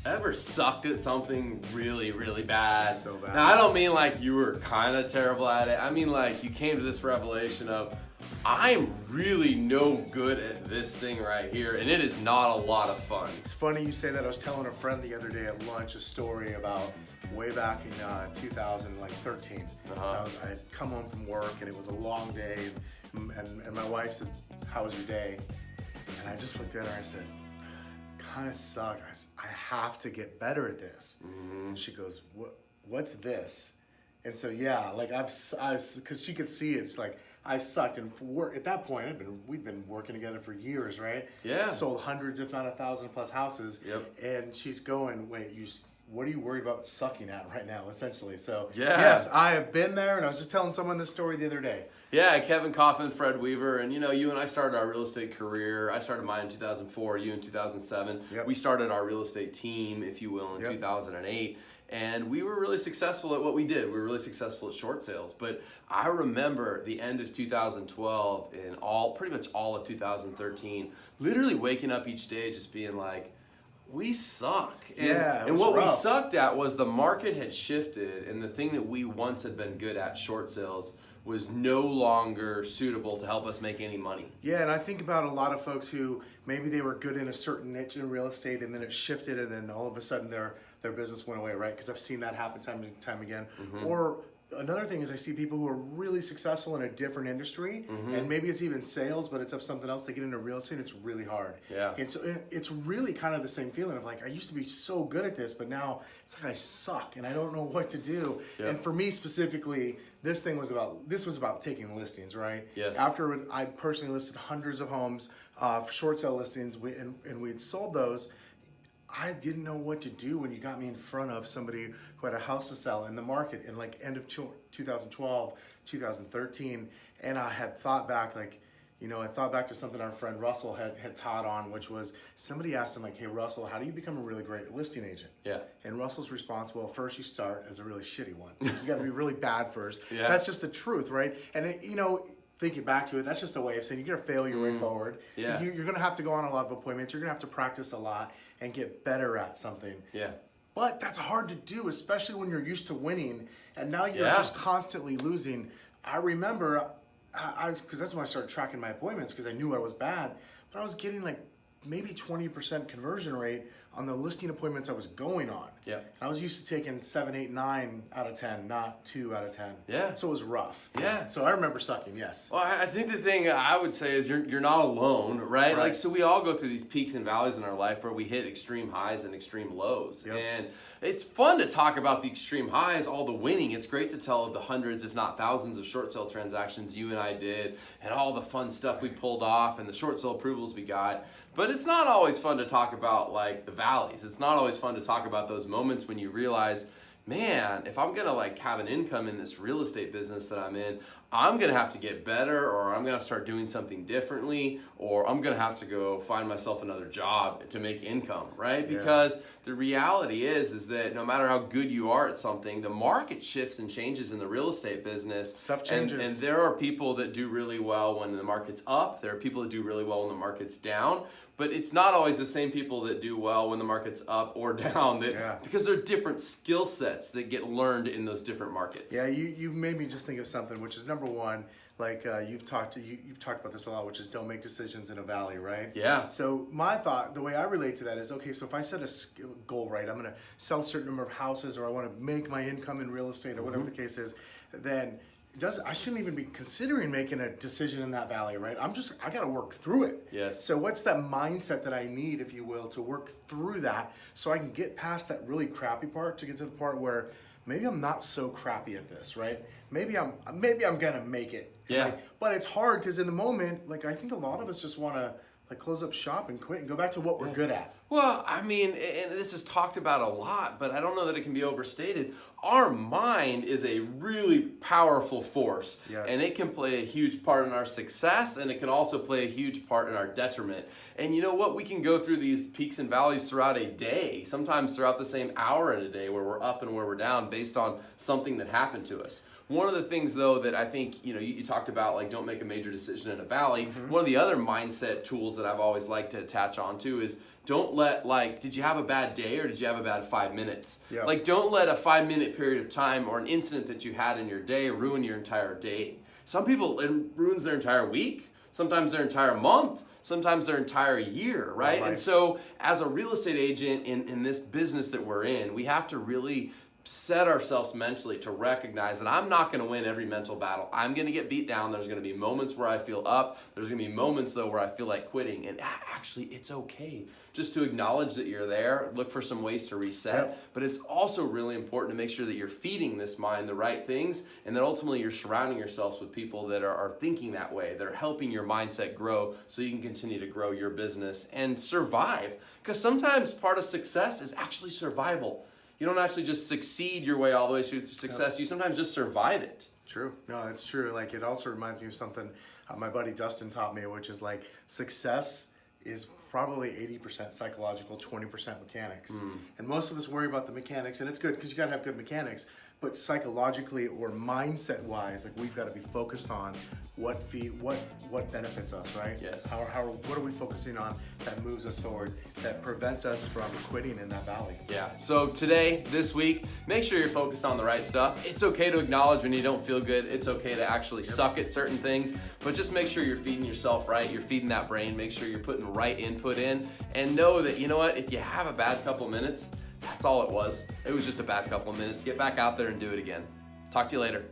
Ever sucked at something really, really bad? So bad. Now, I don't mean like you were kind of terrible at it. I mean like you came to this revelation of, I'm really no good at this thing right here, and it is not a lot of fun. It's funny you say that. I was telling a friend the other day at lunch a story about way back in 2013. I had come home from work and it was a long day, and my wife said, "How was your day?" And I just looked at her and I said, "Kind of sucked. I have to get better at this." And she goes, "What's this?" And so yeah, like because she could see it. It's like I sucked, and at that point, we'd been working together for years, right? Yeah. Sold hundreds, if not 1,000 plus houses. Yep. And she's going, "Wait, what are you worried about sucking at right now?" Essentially. So yeah. Yes, I have been there, and I was just telling someone this story the other day. Yeah, Kevin Coffin, Fred Weaver, and you and I started our real estate career. I started mine in 2004, you in 2007. Yep. We started our real estate team, if you will, in 2008. And we were really successful at what we did. We were really successful at short sales. But I remember the end of 2012 and pretty much all of 2013, literally waking up each day just being like, we suck. And what rough. We sucked at was the market had shifted, and the thing that we once had been good at, short sales, was no longer suitable to help us make any money. Yeah, and I think about a lot of folks who maybe they were good in a certain niche in real estate, and then it shifted, and then all of a sudden their business went away, right? Because I've seen that happen time and time again. Or another thing is I see people who are really successful in a different industry, and maybe it's even sales, but it's of something else. They get into real estate, and it's really hard. Yeah. And so it's really kind of the same feeling of like, I used to be so good at this, but now it's like I suck, and I don't know what to do. Yep. And for me specifically, this was about taking listings, right? Yes. After I personally listed hundreds of homes for short sale listings, and we had sold those, I didn't know what to do when you got me in front of somebody who had a house to sell in the market in like end of 2012, 2013. And I had thought back, I thought back to something our friend Russell had taught on, which was somebody asked him like, "Hey Russell, how do you become a really great listing agent?" Yeah. And Russell's response, "Well, first you start as a really shitty one. You got to be really bad first." Yeah. That's just the truth, right? And thinking back to it, that's just a way of saying you're gonna fail your way forward. Yeah. You're gonna have to go on a lot of appointments. You're gonna have to practice a lot and get better at something. Yeah. But that's hard to do, especially when you're used to winning, and now you're Yeah. just constantly losing. I remember, because that's when I started tracking my appointments, because I knew I was bad, but I was getting like maybe 20% conversion rate on the listing appointments I was going on. Yeah. And I was used to taking 7, 8, 9 out of 10, not 2 out of 10. Yeah. So it was rough. Yeah. So I remember sucking, yes. Well, I think the thing I would say is you're not alone, right? Like, so we all go through these peaks and valleys in our life where we hit extreme highs and extreme lows. Yep. And it's fun to talk about the extreme highs, all the winning. It's great to tell of the hundreds, if not thousands, of short sale transactions you and I did, and all the fun stuff we pulled off, and the short sale approvals we got. But it's not always fun to talk about like the valleys. It's not always fun to talk about those moments when you realize, man, if I'm gonna like have an income in this real estate business that I'm in, I'm gonna have to get better, or I'm gonna start doing something differently, or I'm gonna have to go find myself another job to make income, right? Yeah. Because the reality is that no matter how good you are at something, the market shifts and changes in the real estate business. Stuff changes. And there are people that do really well when the market's up. There are people that do really well when the market's down. But it's not always the same people that do well when the market's up or down, because there are different skill sets that get learned in those different markets. Yeah, you made me just think of something, which is number one, like you've talked about this a lot, which is don't make decisions in a valley, right? Yeah. So my thought, the way I relate to that is, okay, so if I set a goal, right, I'm going to sell a certain number of houses, or I want to make my income in real estate, or whatever the case is, then I shouldn't even be considering making a decision in that valley, right? I got to work through it. Yes. So what's that mindset that I need, if you will, to work through that so I can get past that really crappy part to get to the part where maybe I'm not so crappy at this, right? Maybe I'm gonna make it. Yeah. But it's hard because in the moment, like I think a lot of us just want to like close up shop and quit and go back to what we're good at. Well, I mean, and this is talked about a lot, but I don't know that it can be overstated. Our mind is a really powerful force, Yes. and it can play a huge part in our success, and it can also play a huge part in our detriment. And you know what? We can go through these peaks and valleys throughout a day, sometimes throughout the same hour in a day, where we're up and where we're down based on something that happened to us. One of the things, though, that I think, you talked about, like, don't make a major decision in a valley. One of the other mindset tools that I've always liked to attach onto is don't let, like, did you have a bad day or did you have a bad 5 minutes? Yeah. Like, don't let a 5-minute period of time or an incident that you had in your day ruin your entire day. Some people, it ruins their entire week, sometimes their entire month, sometimes their entire year, right? Right. And so as a real estate agent in this business that we're in, we have to really set ourselves mentally to recognize that I'm not going to win every mental battle. I'm going to get beat down. There's going to be moments where I feel up. There's going to be moments, though, where I feel like quitting. And actually, it's okay just to acknowledge that you're there, look for some ways to reset. Yep. But it's also really important to make sure that you're feeding this mind the right things, and that ultimately you're surrounding yourselves with people that are thinking that way, that are helping your mindset grow so you can continue to grow your business and survive. Because sometimes part of success is actually survival. You don't actually just succeed your way all the way through success. You sometimes just survive it. True. No, it's true. Like, it also reminds me of something my buddy Dustin taught me, which is like success is probably 80% psychological, 20% mechanics. And most of us worry about the mechanics, and it's good because you got to have good mechanics. But psychologically or mindset wise, like, we've got to be focused on what benefits us, right? Yes. What are we focusing on that moves us forward, that prevents us from quitting in that valley? Yeah. So today, this week, make sure you're focused on the right stuff. It's okay to acknowledge when you don't feel good. It's okay to actually suck at certain things, but just make sure you're feeding yourself right. You're feeding that brain. Make sure you're putting right input in, and know that, you know what, if you have a bad couple minutes, that's all it was. It was just a bad couple of minutes. Get back out there and do it again. Talk to you later.